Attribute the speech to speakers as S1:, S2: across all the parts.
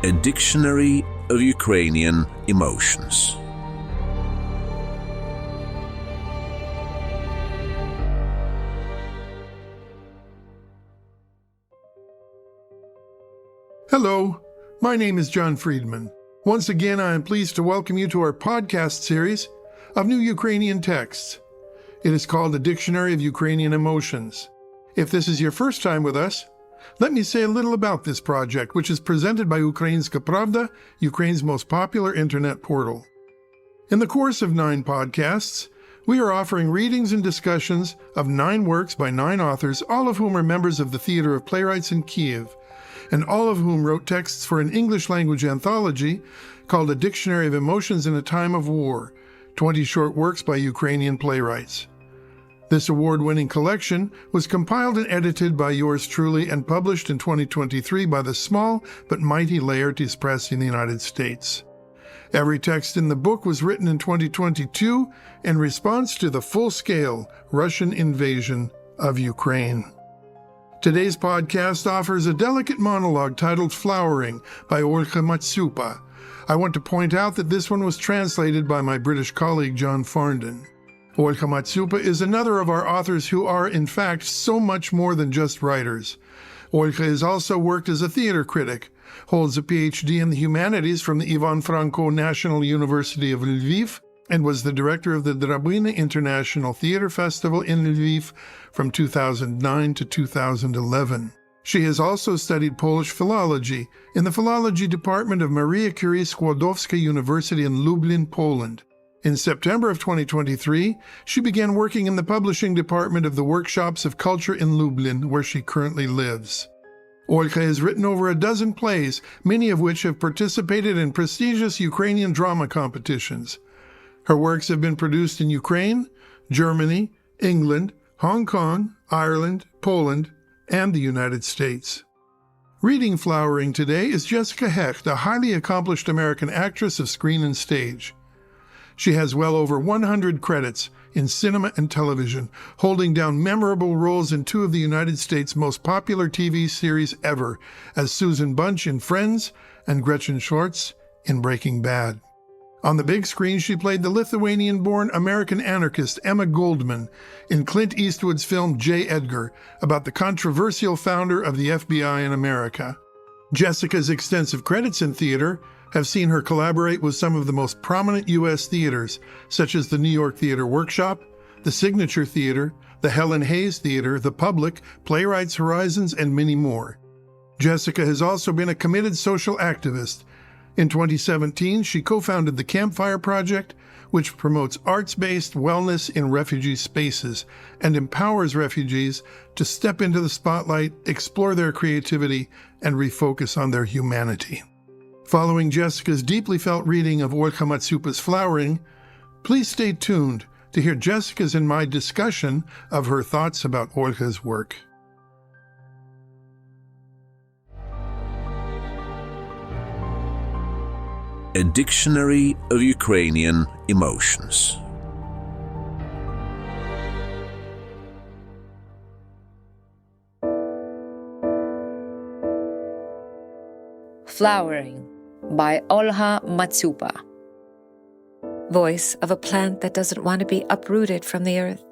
S1: A Dictionary of Ukrainian Emotions.
S2: Hello, my name is John Friedman. Once again, I am pleased to welcome you to our podcast series of new Ukrainian texts. It is called A Dictionary of Ukrainian Emotions. If this is your first time with us, let me say a little about this project, which is presented by Ukrainska Pravda, Ukraine's most popular internet portal. In the course of 9 podcasts, we are offering readings and discussions of 9 works by 9 authors, all of whom are members of the Theater of Playwrights in Kiev, and all of whom wrote texts for an English-language anthology called A Dictionary of Emotions in a Time of War, 20 short works by Ukrainian playwrights. This award-winning collection was compiled and edited by yours truly and published in 2023 by the small but mighty Laertes Press in the United States. Every text in the book was written in 2022 in response to the full-scale Russian invasion of Ukraine. Today's podcast offers a delicate monologue titled Flowering by Olha Matsiupa. I want to point out that this one was translated by my British colleague John Farndon. Olha Matsiupa is another of our authors who are, in fact, so much more than just writers. Olha has also worked as a theater critic, holds a PhD in the humanities from the Ivan Franko National University of Lviv, and was the director of the Drabina International Theater Festival in Lviv from 2009 to 2011. She has also studied Polish philology in the philology department of Maria Curie Skłodowska University in Lublin, Poland. In September of 2023, she began working in the publishing department of the Workshops of Culture in Lublin, where she currently lives. Olha has written over a dozen plays, many of which have participated in prestigious Ukrainian drama competitions. Her works have been produced in Ukraine, Germany, England, Hong Kong, Ireland, Poland, and the United States. Reading Flowering today is Jessica Hecht, a highly accomplished American actress of screen and stage. She has well over 100 credits in cinema and television, holding down memorable roles in 2 of the United States' most popular TV series ever, as Susan Bunch in Friends and Gretchen Schwartz in Breaking Bad. On the big screen, she played the Lithuanian-born American anarchist Emma Goldman in Clint Eastwood's film J. Edgar, about the controversial founder of the FBI in America. Jessica's extensive credits in theater have seen her collaborate with some of the most prominent U.S. theaters, such as the New York Theater Workshop, the Signature Theater, the Helen Hayes Theater, the Public, Playwrights Horizons, and many more. Jessica has also been a committed social activist. In 2017, she co-founded the Campfire Project, which promotes arts-based wellness in refugee spaces and empowers refugees to step into the spotlight, explore their creativity, and refocus on their humanity. Following Jessica's deeply felt reading of Olha Matsiupa's Flowering, please stay tuned to hear Jessica's and my discussion of her thoughts about Olha's work.
S1: A Dictionary of Ukrainian Emotions.
S3: Flowering by Olha Matsiupa. Voice of a plant that doesn't want to be uprooted from the earth.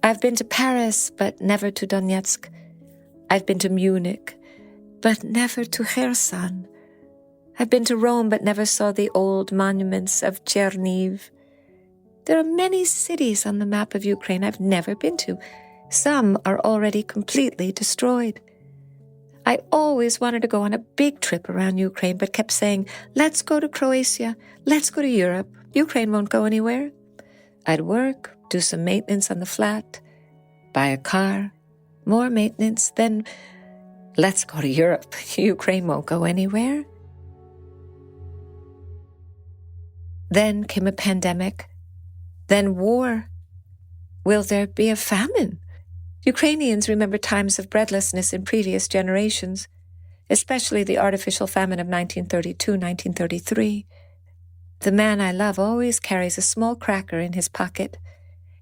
S3: I've been to Paris, but never to Donetsk. I've been to Munich, but never to Kherson. I've been to Rome, but never saw the old monuments of Cherniv. There are many cities on the map of Ukraine I've never been to. Some are already completely destroyed. I always wanted to go on a big trip around Ukraine, but kept saying, let's go to Croatia, let's go to Europe. Ukraine won't go anywhere. I'd work, do some maintenance on the flat, buy a car, more maintenance, then let's go to Europe. Ukraine won't go anywhere. Then came a pandemic. Then war. Will there be a famine? Ukrainians remember times of breadlessness in previous generations, especially the artificial famine of 1932-1933. The man I love always carries a small cracker in his pocket.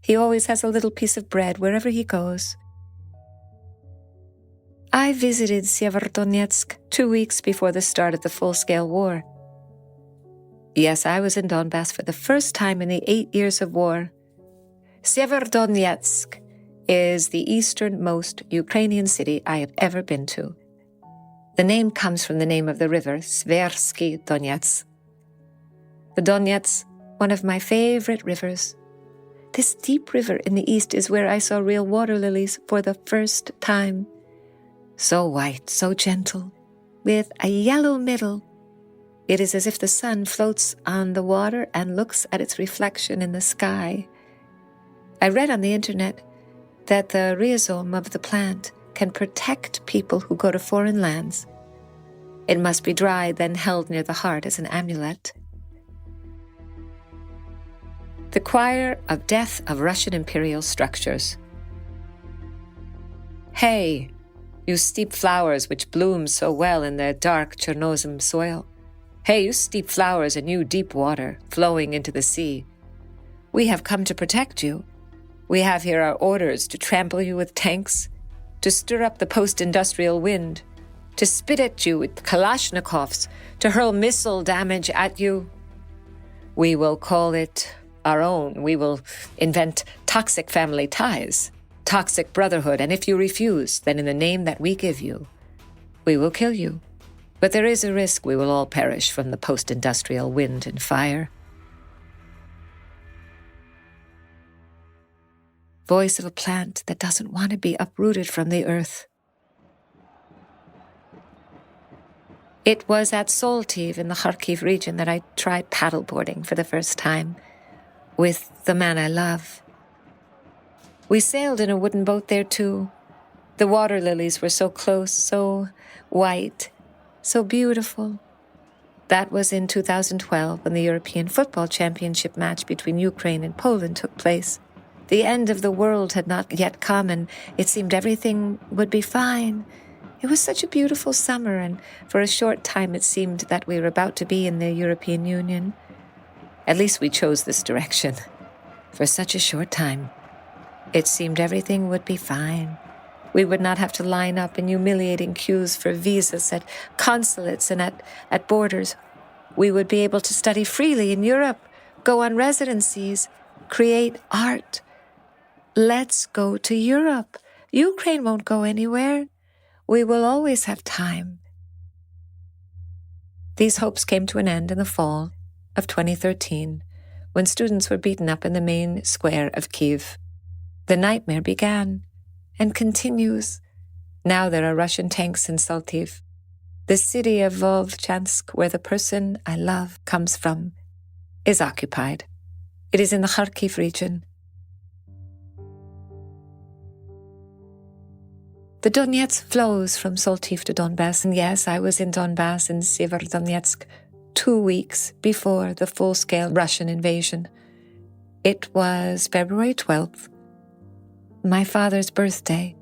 S3: He always has a little piece of bread wherever he goes. I visited Sievierodonetsk 2 weeks before the start of the full-scale war. Yes, I was in Donbass for the first time in the 8 years of war. Sievierodonetsk is the easternmost Ukrainian city I have ever been to. The name comes from the name of the river, Sievierodonetsk. The Donetsk, one of my favorite rivers. This deep river in the east is where I saw real water lilies for the first time. So white, so gentle, with a yellow middle. It is as if the sun floats on the water and looks at its reflection in the sky. I read on the internet that the rhizome of the plant can protect people who go to foreign lands. It must be dried, then held near the heart as an amulet. The choir of death of Russian imperial structures. Hey, you steep flowers which bloom so well in the dark Chernozem soil. Hey, you steep flowers and you deep water flowing into the sea. We have come to protect you. We have here our orders to trample you with tanks, to stir up the post-industrial wind, to spit at you with Kalashnikovs, to hurl missile damage at you. We will call it our own. We will invent toxic family ties, toxic brotherhood, and if you refuse, then in the name that we give you, we will kill you. But there is a risk we will all perish from the post-industrial wind and fire. Voice of a plant that doesn't want to be uprooted from the earth. It was at Soltiv in the Kharkiv region that I tried paddleboarding for the first time with the man I love. We sailed in a wooden boat there too. The water lilies were so close, so white, so beautiful. That was in 2012 when the European Football Championship match between Ukraine and Poland took place. The end of the world had not yet come, and it seemed everything would be fine. It was such a beautiful summer, and for a short time it seemed that we were about to be in the European Union. At least we chose this direction. For such a short time, it seemed everything would be fine. We would not have to line up in humiliating queues for visas at consulates and at borders. We would be able to study freely in Europe, go on residencies, create art. Let's go to Europe. Ukraine won't go anywhere. We will always have time. These hopes came to an end in the fall of 2013, when students were beaten up in the main square of Kyiv. The nightmare began and continues. Now there are Russian tanks in Soltiv. The city of Volchansk, where the person I love comes from, is occupied. It is in the Kharkiv region. The Donetsk flows from Soltiv to Donbass, and yes, I was in Donbass in Sievierodonetsk 2 weeks before the full-scale Russian invasion. It was February 12th, my father's birthday,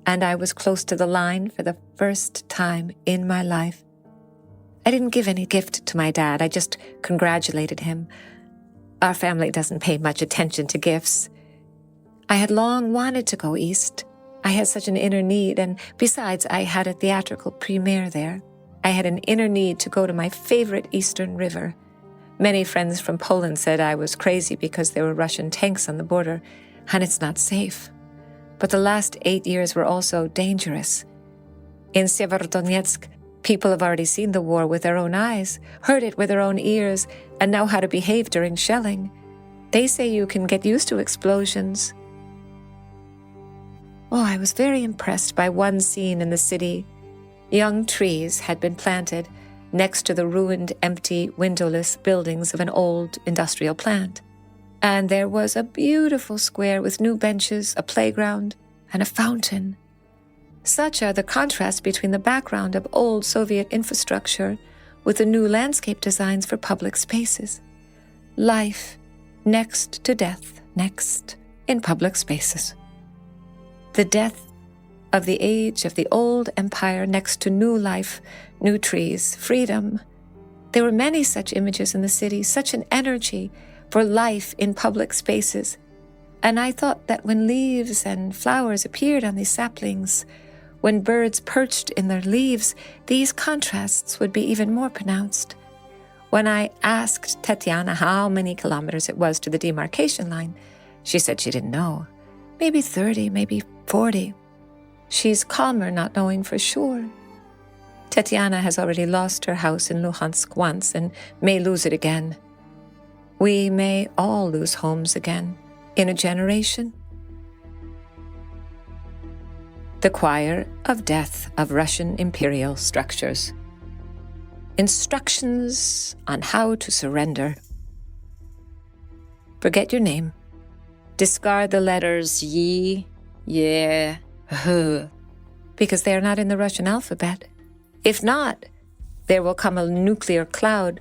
S3: and I was close to the line for the first time in my life. I didn't give any gift to my dad, I just congratulated him. Our family doesn't pay much attention to gifts. I had long wanted to go east. I had such an inner need, and besides, I had a theatrical premiere there. I had an inner need to go to my favorite eastern river. Many friends from Poland said I was crazy because there were Russian tanks on the border, and it's not safe. But the last 8 years were also dangerous. In Sievierodonetsk, people have already seen the war with their own eyes, heard it with their own ears, and know how to behave during shelling. They say you can get used to explosions. Oh, I was very impressed by one scene in the city. Young trees had been planted next to the ruined, empty, windowless buildings of an old industrial plant. And there was a beautiful square with new benches, a playground, and a fountain. Such are the contrasts between the background of old Soviet infrastructure with the new landscape designs for public spaces. Life next to death, next in public spaces. The death of the age of the old empire next to new life, new trees, freedom. There were many such images in the city, such an energy for life in public spaces. And I thought that when leaves and flowers appeared on these saplings, when birds perched in their leaves, these contrasts would be even more pronounced. When I asked Tetiana how many kilometers it was to the demarcation line, she said she didn't know. Maybe 30, maybe 40. She's calmer not knowing for sure. Tetiana has already lost her house in Luhansk once and may lose it again. We may all lose homes again in a generation. The Choir of Death of Russian Imperial Structures. Instructions on how to surrender. Forget your name. Discard the letters yi, ye, h, because they are not in the Russian alphabet. If not, there will come a nuclear cloud,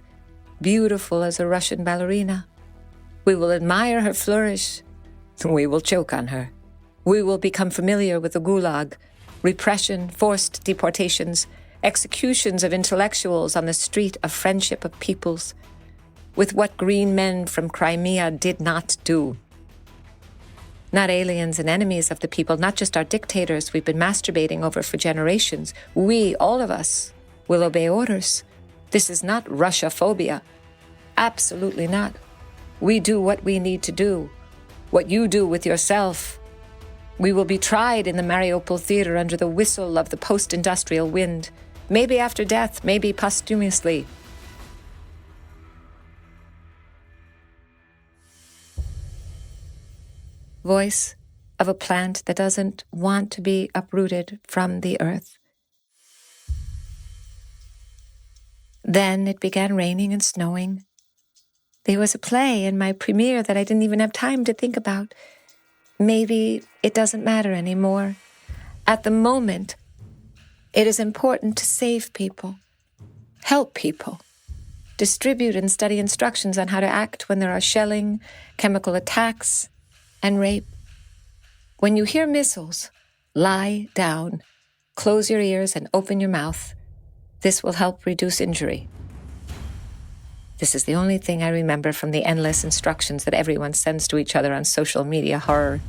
S3: beautiful as a Russian ballerina. We will admire her flourish. We will choke on her. We will become familiar with the gulag, repression, forced deportations, executions of intellectuals on the street of friendship of peoples, with what green men from Crimea did not do. Not aliens and enemies of the people, not just our dictators we've been masturbating over for generations. We, all of us, will obey orders. This is not Russia-phobia. Absolutely not. We do what we need to do, what you do with yourself. We will be tried in the Mariupol theater under the whistle of the post-industrial wind, maybe after death, maybe posthumously. Voice of a plant that doesn't want to be uprooted from the earth. Then it began raining and snowing. There was a play in my premiere that I didn't even have time to think about. Maybe it doesn't matter anymore. At the moment, it is important to save people, help people, distribute and study instructions on how to act when there are shelling, chemical attacks, and rape. When you hear missiles, lie down, close your ears and open your mouth. This will help reduce injury. This is the only thing I remember from the endless instructions that everyone sends to each other on social media horror.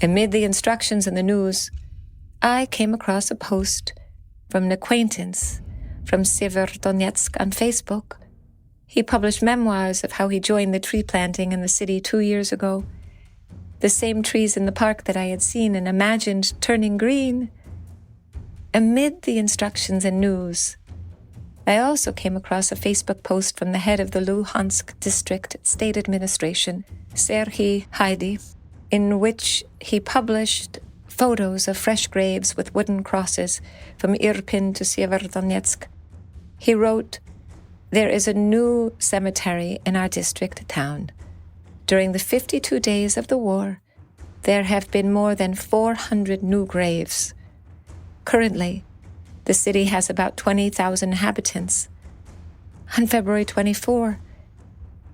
S3: Amid the instructions in the news, I came across a post from an acquaintance from Sievierodonetsk on Facebook. He published memoirs of how he joined the tree planting in the city 2 years ago. The same trees in the park that I had seen and imagined turning green. Amid the instructions and news, I also came across a Facebook post from the head of the Luhansk district state administration, Jessica Hecht, in which he published photos of fresh graves with wooden crosses from Irpin to Sievierodonetsk. He wrote, "There is a new cemetery in our district town. During the 52 days of the war, there have been more than 400 new graves. Currently, the city has about 20,000 inhabitants. On February 24,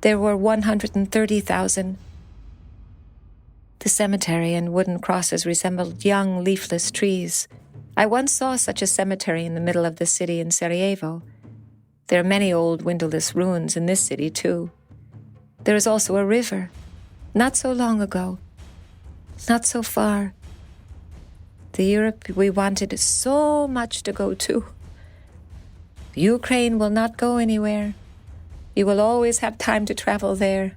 S3: there were 130,000. The cemetery and wooden crosses resembled young leafless trees. I once saw such a cemetery in the middle of the city in Sarajevo. There are many old windowless ruins in this city, too. There is also a river, not so long ago, not so far. The Europe we wanted so much to go to. Ukraine will not go anywhere. You will always have time to travel there."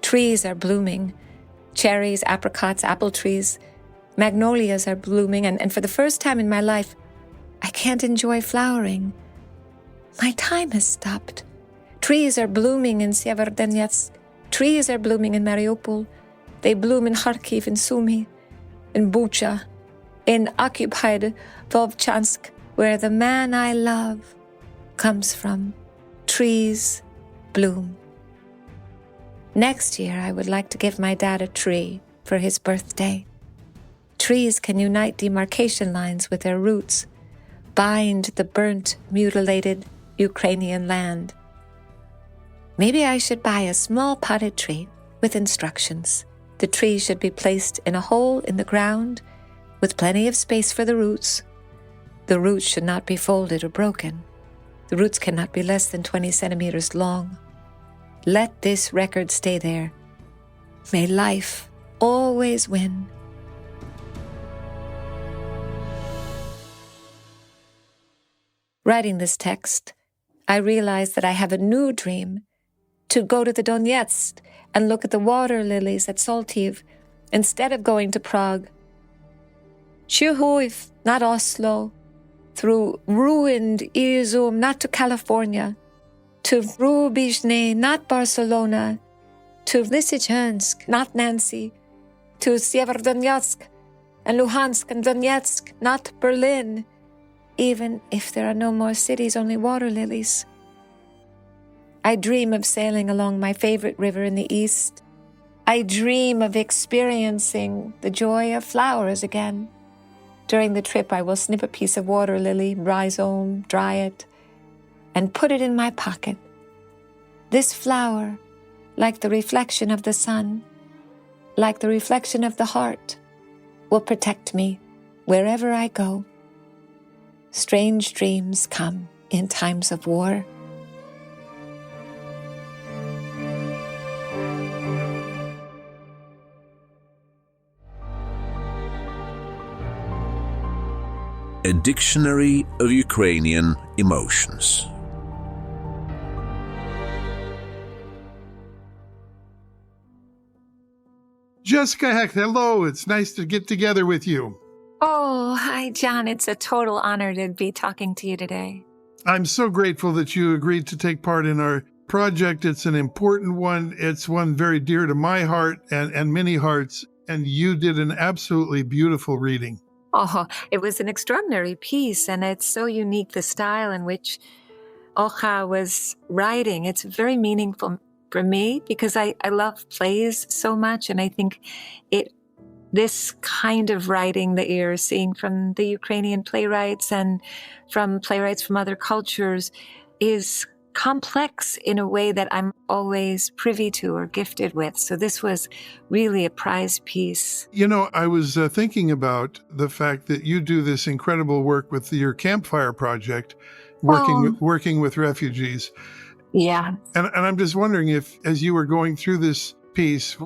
S3: Trees are blooming. Cherries, apricots, apple trees. Magnolias are blooming, and for the first time in my life, I can't enjoy flowering. My time has stopped. Trees are blooming in Sievierodonetsk. Trees are blooming in Mariupol. They bloom in Kharkiv, in Sumy, in Bucha, in occupied Volchansk, where the man I love comes from. Trees bloom. Next year, I would like to give my dad a tree for his birthday. Trees can unite demarcation lines with their roots, bind the burnt, mutilated Ukrainian land. Maybe I should buy a small potted tree with instructions. The tree should be placed in a hole in the ground with plenty of space for the roots. The roots should not be folded or broken. The roots cannot be less than 20 centimeters long. Let this record stay there. May life always win. Writing this text, I realized that I have a new dream, to go to the Donetsk and look at the water lilies at Saltiv instead of going to Prague. Chuhuiv, not Oslo, through ruined Izum, not to California, to Rubizhny, not Barcelona, to Lysychansk, not Nancy, to Sievierodonetsk and Luhansk and Donetsk, not Berlin, even if there are no more cities, only water lilies. I dream of sailing along my favorite river in the east. I dream of experiencing the joy of flowers again. During the trip, I will snip a piece of water lily, rhizome, dry it, and put it in my pocket. This flower, like the reflection of the sun, like the reflection of the heart, will protect me wherever I go. Strange dreams come in times of war.
S1: A dictionary of Ukrainian emotions.
S2: Jessica Hecht, hello. It's nice to get together with you.
S3: Oh, hi, John. It's a total honor to be talking to you today.
S2: I'm so grateful that you agreed to take part in our project. It's an important one. It's one very dear to my heart and many hearts. And you did an absolutely beautiful reading.
S3: Oh, it was an extraordinary piece, and it's so unique, the style in which Olha was writing. It's very meaningful for me because I love plays so much, and I think this kind of writing that you're seeing from the Ukrainian playwrights and from playwrights from other cultures is complex in a way that I'm always privy to or gifted with. So this was really a prize piece.
S2: You know, I was thinking about the fact that you do this incredible work with your campfire project, working with refugees.
S3: Yeah.
S2: And I'm just wondering if, as you were going through this piece,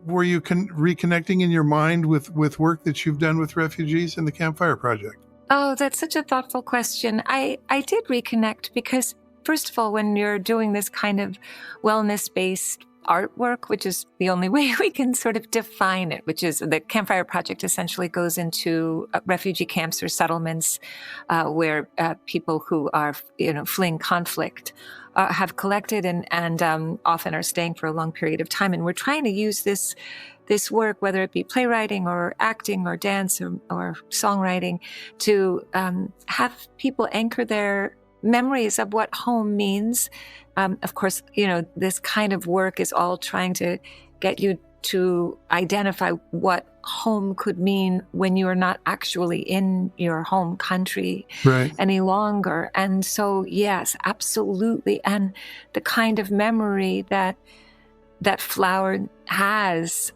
S2: were you reconnecting in your mind with work that you've done with refugees in the Campfire Project?
S3: Oh, that's such a thoughtful question. I did reconnect because, first of all, when you're doing this kind of wellness-based artwork, which is the only way we can sort of define it, which is the Campfire Project essentially goes into refugee camps or settlements where people who are, fleeing conflict have collected and often are staying for a long period of time. And we're trying to use this work, whether it be playwriting or acting or dance or songwriting, to have people anchor their memories of what home means. Of course, this kind of work is all trying to get you to identify what home could mean when you are not actually in your home country any longer. And so, yes, absolutely. And the kind of memory that flower has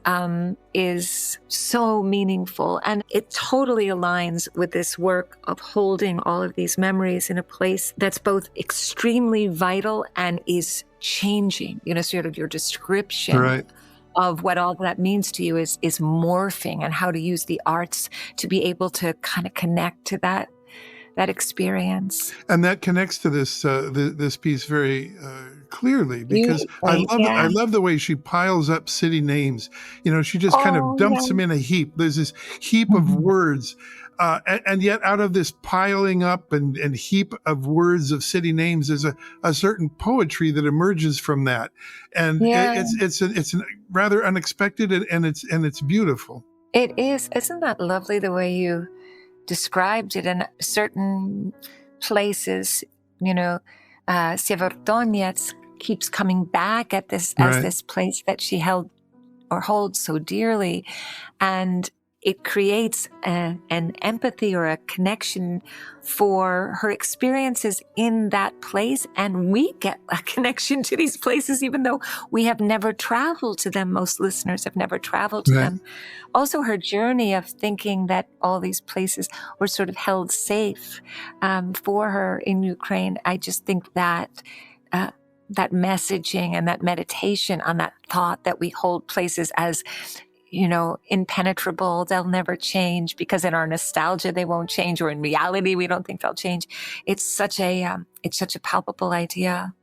S3: is so meaningful. And it totally aligns with this work of holding all of these memories in a place that's both extremely vital and is changing. Sort of your description of what all that means to you is morphing, and how to use the arts to be able to kind of connect to that experience.
S2: And that connects to this piece very clearly, because I love the way she piles up city names. She just kind of dumps them in a heap. There's this heap of words. And yet out of this piling up and heap of words of city names, there's a certain poetry that emerges from that. And it's rather unexpected, and it's beautiful.
S3: It is. Isn't that lovely the way you described it? In certain places, Sievierodonetsk keeps coming back at this as this place that she held or holds so dearly. And it creates an empathy or a connection for her experiences in that place. And we get a connection to these places, even though we have never traveled to them. Most listeners have never traveled to them. Also, her journey of thinking that all these places were sort of held safe for her in Ukraine. I just think that that messaging and that meditation on that thought that we hold places as, impenetrable, they'll never change, because in our nostalgia they won't change, or in reality we don't think they'll change. It's such a palpable idea.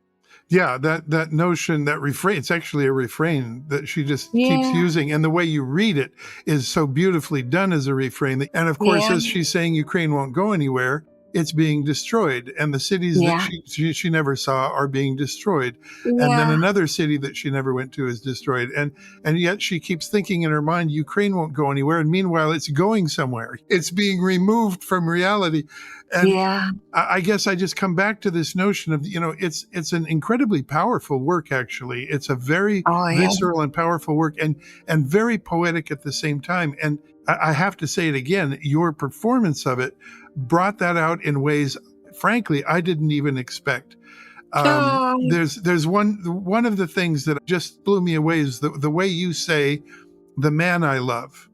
S2: Yeah, that notion, that refrain, it's actually a refrain that she just keeps using. And the way you read it is so beautifully done as a refrain. And of course, as she's saying, Ukraine won't go anywhere, it's being destroyed. And the cities that she never saw are being destroyed. And then another city that she never went to is destroyed. And yet she keeps thinking in her mind, Ukraine won't go anywhere. And meanwhile, it's going somewhere. It's being removed from reality. And I guess I just come back to this notion of, it's an incredibly powerful work, actually. It's a very visceral and powerful work, and very poetic at the same time. And I have to say it again, your performance of it brought that out in ways, frankly, I didn't even expect. There's one of the things that just blew me away is the way you say, "the man I love."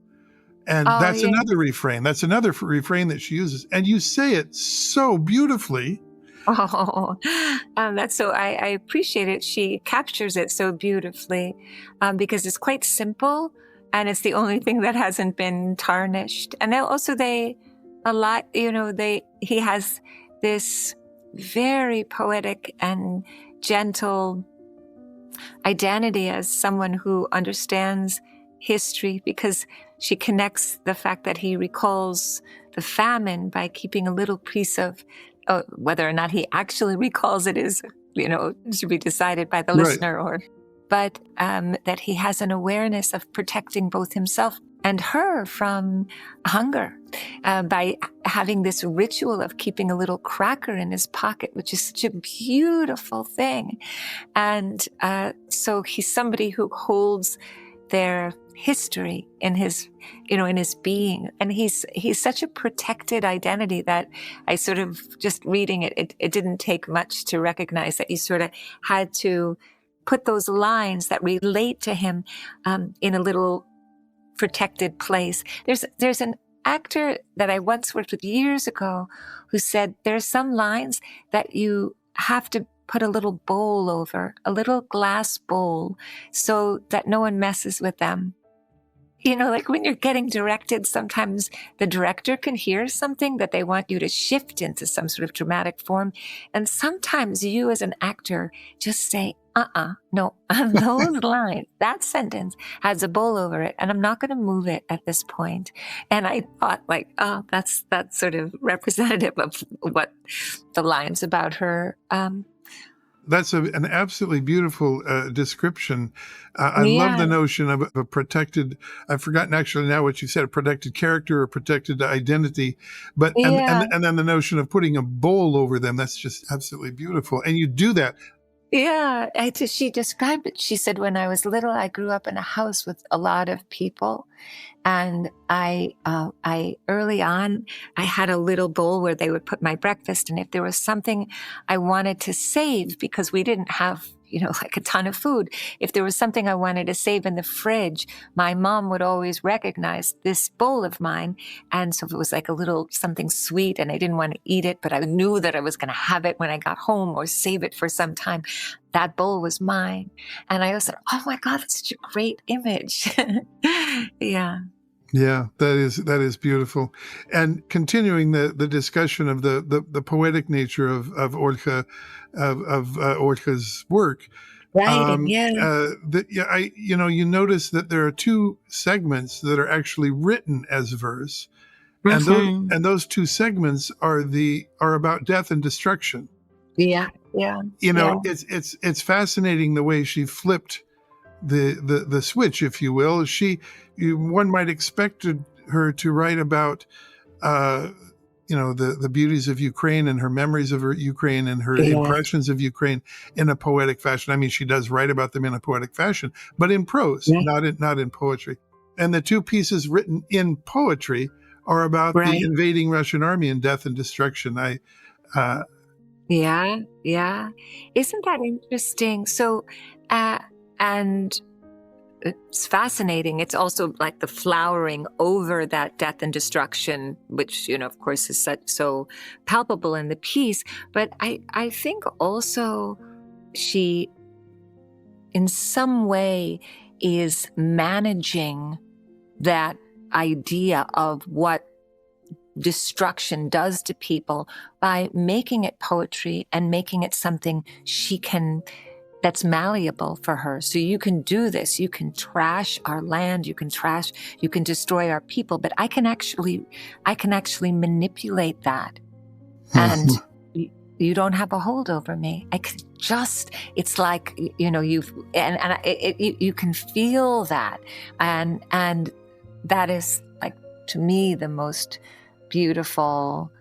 S2: And that's another refrain. That's another refrain that she uses. And you say it so beautifully.
S3: That's so, I appreciate it. She captures it so beautifully because it's quite simple, and it's the only thing that hasn't been tarnished. And then also he has this very poetic and gentle identity as someone who understands history, because she connects the fact that he recalls the famine by keeping a little piece of, whether or not he actually recalls it is, to be decided by the listener, but that he has an awareness of protecting both himself and her from hunger by having this ritual of keeping a little cracker in his pocket, which is such a beautiful thing. And so he's somebody who holds their history in his being. And he's such a protected identity that I sort of, just reading it didn't take much to recognize that you sort of had to put those lines that relate to him in a little protected place. There's an actor that I once worked with years ago who said there's some lines that you have to put a little bowl over, a little glass bowl, so that no one messes with them. Like when you're getting directed, sometimes the director can hear something that they want you to shift into some sort of dramatic form. And sometimes you as an actor just say, no, those lines, that sentence has a bowl over it, and I'm not going to move it at this point. And I thought, that's sort of representative of what the lines about her.
S2: That's an absolutely beautiful description. I love the notion of a protected, I've forgotten actually now what you said, a protected character or protected identity. But and then the notion of putting a bowl over them, that's just absolutely beautiful. And you do that.
S3: Yeah, she described it. She said, when I was little, I grew up in a house with a lot of people. And I early on, I had a little bowl where they would put my breakfast. And if there was something I wanted to save, because we didn't have, a ton of food, if there was something I wanted to save in the fridge, my mom would always recognize this bowl of mine. And so if it was like a little something sweet and I didn't want to eat it, but I knew that I was going to have it when I got home or save it for some time, that bowl was mine. And I was like, oh my God, that's such a great image. Yeah.
S2: Yeah, that is beautiful. And continuing the discussion of the poetic nature of Olga, of Olga's work. You notice that there are two segments that are actually written as verse. And those two segments are about death and destruction.
S3: Yeah.
S2: It's fascinating the way she flipped the switch, if you will. One might expect her to write about the beauties of Ukraine and her memories of Ukraine and her impressions of Ukraine in a poetic fashion. I mean, she does write about them in a poetic fashion, but in prose, not in poetry. And the two pieces written in poetry are about the
S3: Right.
S2: invading Russian army and death and destruction.
S3: Yeah, yeah. Isn't that interesting? So, and it's fascinating. It's also like the flowering over that death and destruction, which, of course, is so palpable in the piece. But I think also she, in some way, is managing that idea of what destruction does to people by making it poetry and making it something that's malleable for her. So you can do this. You can trash our land. You can destroy our people. But I can actually manipulate that, and you don't have a hold over me. I could it's like, you can feel that. And that is, like, to me, the most beautiful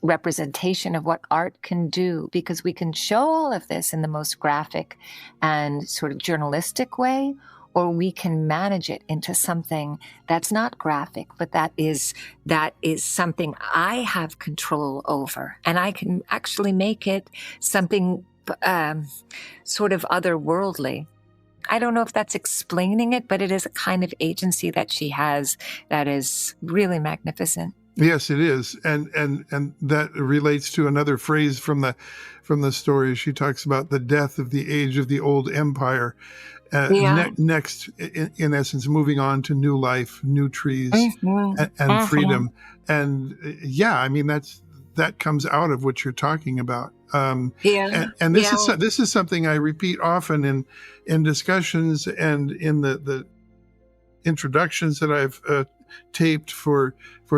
S3: representation of what art can do, because we can show all of this in the most graphic and sort of journalistic way, or we can manage it into something that's not graphic, but that is something I have control over, and I can actually make it something sort of otherworldly. I don't know if that's explaining it, but it is a kind of agency that she has that is really magnificent.
S2: Yes, it is, and that relates to another phrase from the story. She talks about the death of the age of the old empire. Next, in essence, moving on to new life, new trees, and freedom. And I mean, that comes out of what you're talking about. And this is something I repeat often in discussions and in the introductions that I've taped for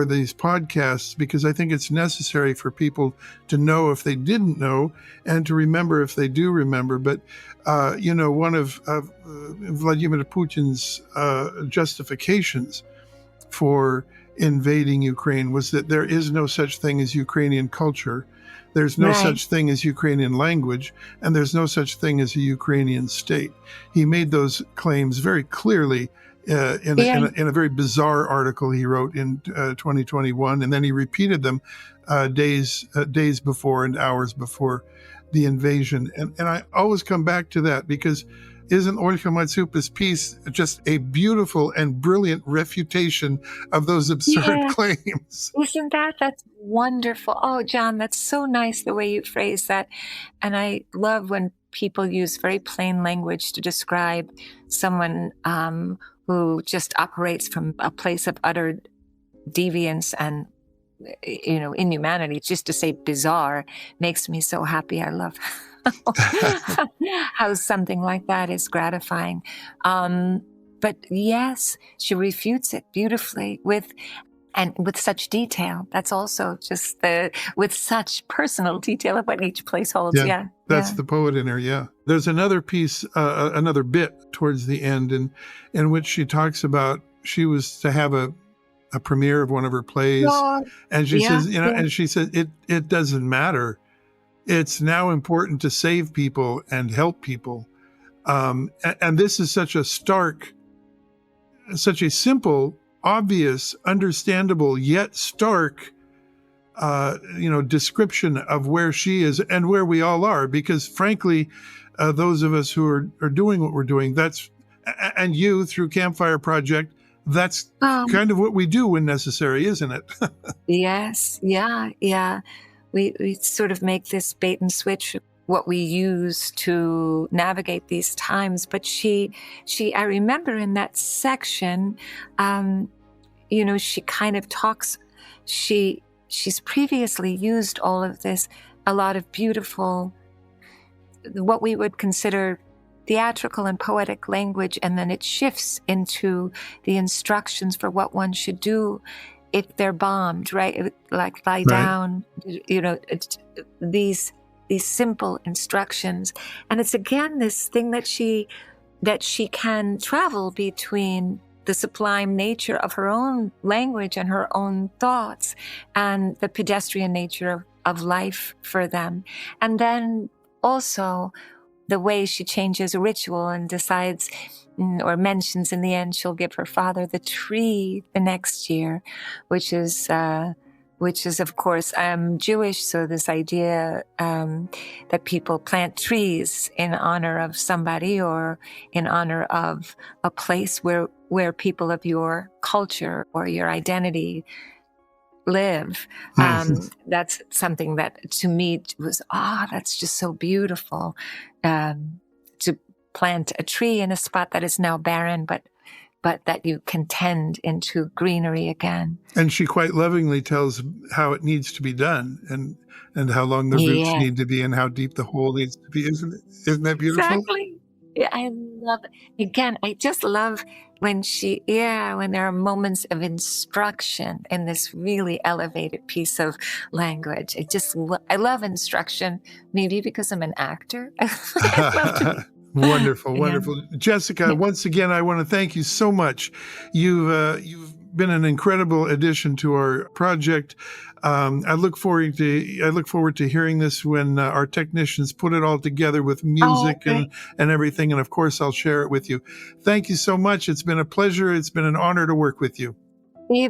S2: these podcasts, because I think it's necessary for people to know if they didn't know, and to remember if they do remember. But one of Vladimir Putin's justifications for invading Ukraine was that there is no such thing as Ukrainian culture. There's no such thing as Ukrainian language, and there's no such thing as a Ukrainian state. He made those claims very clearly in a very bizarre article he wrote in 2021, and then he repeated them days before and hours before the invasion. And I always come back to that, because isn't Olha Matsiupa's piece just a beautiful and brilliant refutation of those absurd claims?
S3: Isn't that's wonderful? Oh, John, that's so nice the way you phrase that. And I love when people use very plain language to describe someone who just operates from a place of utter deviance and inhumanity. Just to say bizarre makes me so happy. I love how something like that is gratifying. But yes, she refutes it beautifully with such detail. That's also just with such personal detail of what each place holds. Yeah.
S2: That's the poet in her. Yeah. There's another piece, another bit towards the end in which she talks about, she was to have a premiere of one of her plays. And she says, and she says, it doesn't matter. It's now important to save people and help people. And this is such a simple, obvious, understandable, yet stark, description of where she is and where we all are. Because frankly, those of us who are doing what we're doing, and you through Campfire Project, that's kind of what we do when necessary, isn't it?
S3: Yes. Yeah. We sort of make this bait and switch, what we use to navigate these times. But I remember in that section, she kind of talks, she's previously used all of this, a lot of beautiful, what we would consider theatrical and poetic language, and then it shifts into the instructions for what one should do if they're bombed, right? Like lie down, these simple instructions. And it's again this thing that she can travel between the sublime nature of her own language and her own thoughts and the pedestrian nature of life for them. And then also the way she changes ritual and decides or mentions in the end she'll give her father the tree the next year, which is of course, I'm Jewish, so this idea that people plant trees in honor of somebody or in honor of a place where people of your culture or your identity live. That's something that to me was, that's just so beautiful, to plant a tree in a spot that is now barren, but that you can tend into greenery again.
S2: And she quite lovingly tells how it needs to be done and how long the roots need to be and how deep the hole needs to be. Isn't that beautiful?
S3: Exactly. Yeah, I love it. Again, I just love when there are moments of instruction in this really elevated piece of language. I love instruction, maybe because I'm an actor. I love to
S2: Wonderful. Jessica, once again, I want to thank you so much. You've been an incredible addition to our project. I look forward to hearing this when our technicians put it all together with music and everything. And of course, I'll share it with you. Thank you so much. It's been a pleasure. It's been an honor to work with you.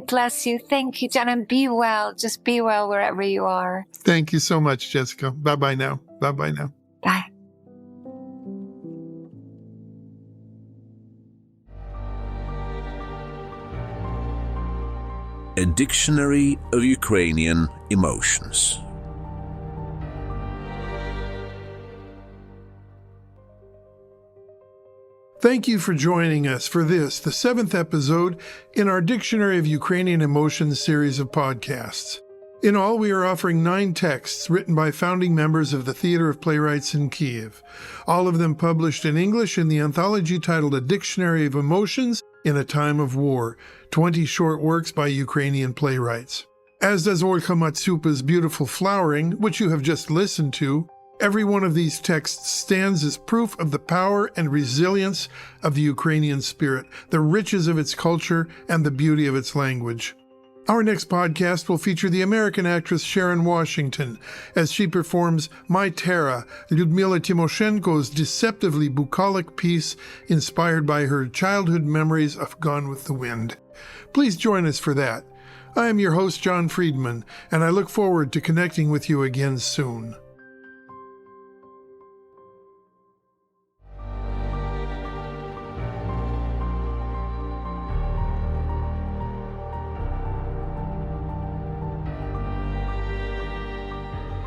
S3: Bless you. Thank you, John. And be well. Just be well wherever you are.
S2: Thank you so much, Jessica. Bye-bye now. Bye-bye now.
S3: Bye.
S1: A Dictionary of Ukrainian Emotions.
S2: Thank you for joining us for this, the 7th episode in our Dictionary of Ukrainian Emotions series of podcasts. In all, we are offering 9 texts written by founding members of the Theater of Playwrights in Kiev, all of them published in English in the anthology titled A Dictionary of Emotions in a Time of War, 20 short works by Ukrainian playwrights. As does Olha Matsiupa's beautiful Flowering, which you have just listened to, every one of these texts stands as proof of the power and resilience of the Ukrainian spirit, the riches of its culture, and the beauty of its language. Our next podcast will feature the American actress Sharon Washington as she performs My Tara, Lyudmila Timoshenko's deceptively bucolic piece inspired by her childhood memories of Gone with the Wind. Please join us for that. I am your host, John Friedman, and I look forward to connecting with you again soon.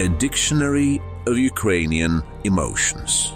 S1: A Dictionary of Ukrainian Emotions.